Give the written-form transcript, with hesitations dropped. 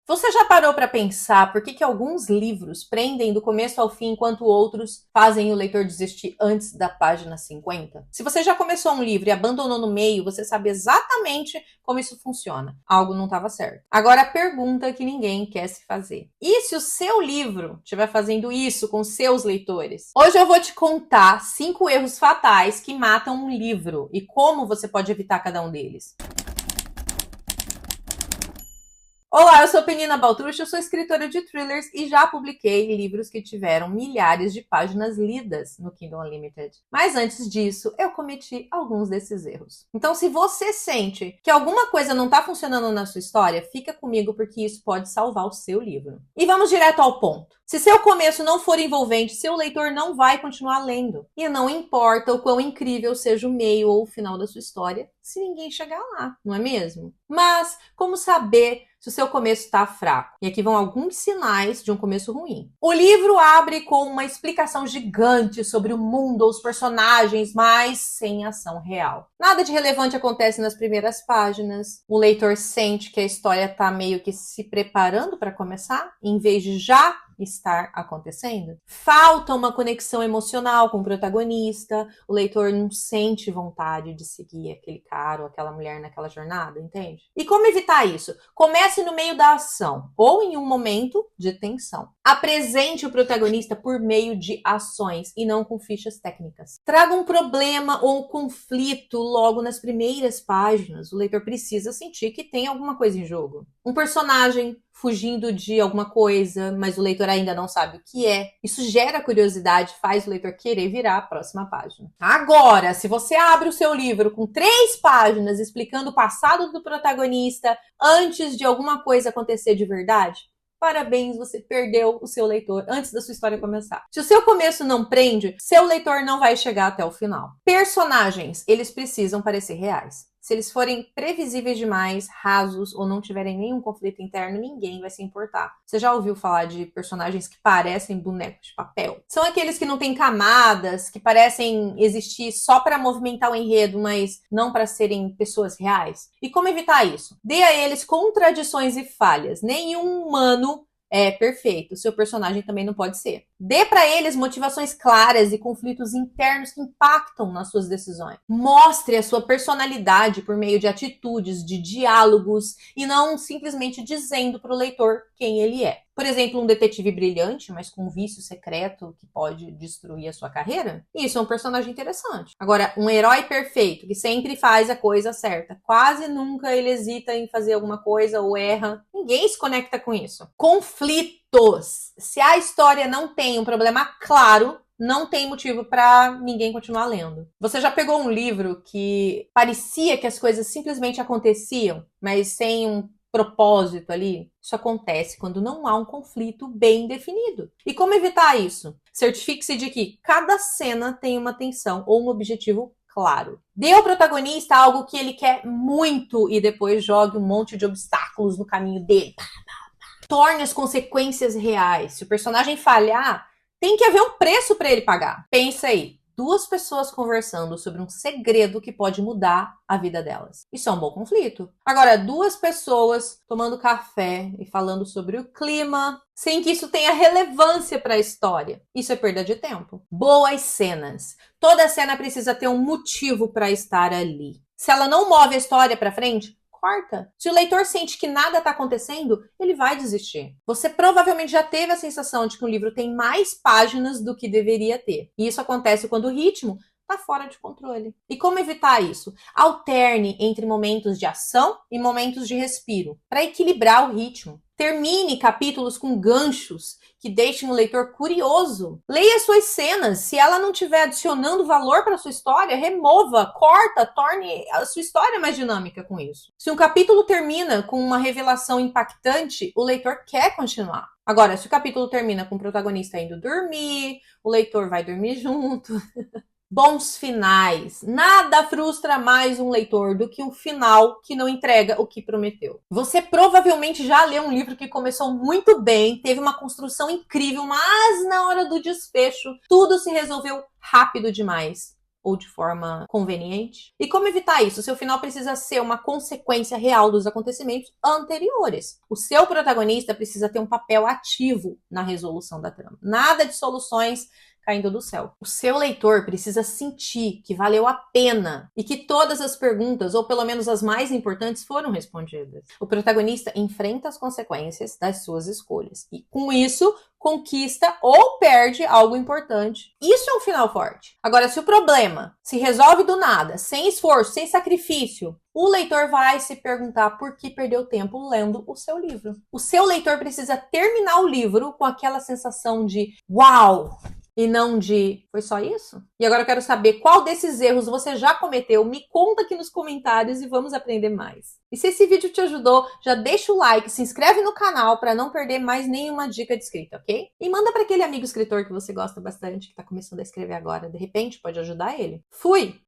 Você já parou para pensar por que alguns livros prendem do começo ao fim enquanto outros fazem o leitor desistir antes da página 50? Se você já começou um livro e abandonou no meio, você sabe exatamente como isso funciona. Algo não estava certo. Agora a pergunta que ninguém quer se fazer. E se o seu livro estiver fazendo isso com seus leitores? Hoje eu vou te contar 5 erros fatais que matam um livro e como você pode evitar cada um deles. Olá, eu sou Penina Baltrucha, eu sou escritora de thrillers e já publiquei livros que tiveram milhares de páginas lidas no Kindle Unlimited. Mas antes disso, eu cometi alguns desses erros. Então, se você sente que alguma coisa não está funcionando na sua história, fica comigo porque isso pode salvar o seu livro. E vamos direto ao ponto. Se seu começo não for envolvente, seu leitor não vai continuar lendo. E não importa o quão incrível seja o meio ou o final da sua história, se ninguém chegar lá, não é mesmo? Mas como saber se o seu começo está fraco? E aqui vão alguns sinais de um começo ruim. O livro abre com uma explicação gigante sobre o mundo ou os personagens, mas sem ação real. Nada de relevante acontece nas primeiras páginas. O leitor sente que a história está meio que se preparando para começar, em vez de já estar acontecendo. Falta uma conexão emocional com o protagonista, o leitor não sente vontade de seguir aquele cara ou aquela mulher naquela jornada, entende? E como evitar isso? Comece no meio da ação ou em um momento de tensão. Apresente o protagonista por meio de ações e não com fichas técnicas. Traga um problema ou conflito logo nas primeiras páginas. O leitor precisa sentir que tem alguma coisa em jogo. Um personagem fugindo de alguma coisa, mas o leitor ainda não sabe o que é. Isso gera curiosidade, faz o leitor querer virar a próxima página. Agora, se você abre o seu livro com 3 páginas explicando o passado do protagonista antes de alguma coisa acontecer de verdade, parabéns, você perdeu o seu leitor antes da sua história começar. Se o seu começo não prende, seu leitor não vai chegar até o final. Personagens, eles precisam parecer reais. Se eles forem previsíveis demais, rasos ou não tiverem nenhum conflito interno, ninguém vai se importar. Você já ouviu falar de personagens que parecem bonecos de papel? São aqueles que não têm camadas, que parecem existir só para movimentar o enredo, mas não para serem pessoas reais. E como evitar isso? Dê a eles contradições e falhas. Nenhum humano é perfeito. Seu personagem também não pode ser. Dê para eles motivações claras e conflitos internos que impactam nas suas decisões. Mostre a sua personalidade por meio de atitudes, de diálogos e não simplesmente dizendo para o leitor quem ele é. Por exemplo, um detetive brilhante, mas com um vício secreto que pode destruir a sua carreira. Isso é um personagem interessante. Agora, um herói perfeito, que sempre faz a coisa certa. Quase nunca ele hesita em fazer alguma coisa ou erra. Ninguém se conecta com isso. Conflitos. Se a história não tem um problema claro, não tem motivo para ninguém continuar lendo. Você já pegou um livro que parecia que as coisas simplesmente aconteciam, mas sem um propósito ali? Isso acontece quando não há um conflito bem definido. E como evitar isso? Certifique-se de que cada cena tem uma tensão ou um objetivo claro. Dê ao protagonista algo que ele quer muito e depois jogue um monte de obstáculos no caminho dele. Torne as consequências reais. Se o personagem falhar, tem que haver um preço para ele pagar. Pensa aí. 2 pessoas conversando sobre um segredo que pode mudar a vida delas. Isso é um bom conflito. Agora, 2 pessoas tomando café e falando sobre o clima, sem que isso tenha relevância para a história. Isso é perda de tempo. Boas cenas. Toda cena precisa ter um motivo para estar ali. Se ela não move a história para frente, corta. Se o leitor sente que nada está acontecendo, ele vai desistir. Você provavelmente já teve a sensação de que um livro tem mais páginas do que deveria ter. E isso acontece quando o ritmo está fora de controle. E como evitar isso? Alterne entre momentos de ação e momentos de respiro, para equilibrar o ritmo. Termine capítulos com ganchos que deixem o leitor curioso. Leia suas cenas. Se ela não estiver adicionando valor para a sua história, remova, corta, torne a sua história mais dinâmica com isso. Se um capítulo termina com uma revelação impactante, o leitor quer continuar. Agora, se o capítulo termina com o protagonista indo dormir, o leitor vai dormir junto. Bons finais. Nada frustra mais um leitor do que um final que não entrega o que prometeu. Você provavelmente já leu um livro que começou muito bem, teve uma construção incrível, mas na hora do desfecho, tudo se resolveu rápido demais. ou de forma conveniente? E como evitar isso? Seu final precisa ser uma consequência real dos acontecimentos anteriores. O seu protagonista precisa ter um papel ativo na resolução da trama. Nada de soluções caindo do céu. O seu leitor precisa sentir que valeu a pena e que todas as perguntas, ou pelo menos as mais importantes, foram respondidas. O protagonista enfrenta as consequências das suas escolhas e, com isso, conquista ou perde algo importante. Isso é um final forte. Agora, se o problema se resolve do nada, sem esforço, sem sacrifício, o leitor vai se perguntar por que perdeu tempo lendo o seu livro. O seu leitor precisa terminar o livro com aquela sensação de uau! E não de, foi só isso? E agora eu quero saber qual desses erros você já cometeu. Me conta aqui nos comentários e vamos aprender mais. E se esse vídeo te ajudou, já deixa o like, se inscreve no canal para não perder mais nenhuma dica de escrita, ok? E manda para aquele amigo escritor que você gosta bastante, que está começando a escrever agora. De repente, pode ajudar ele. Fui!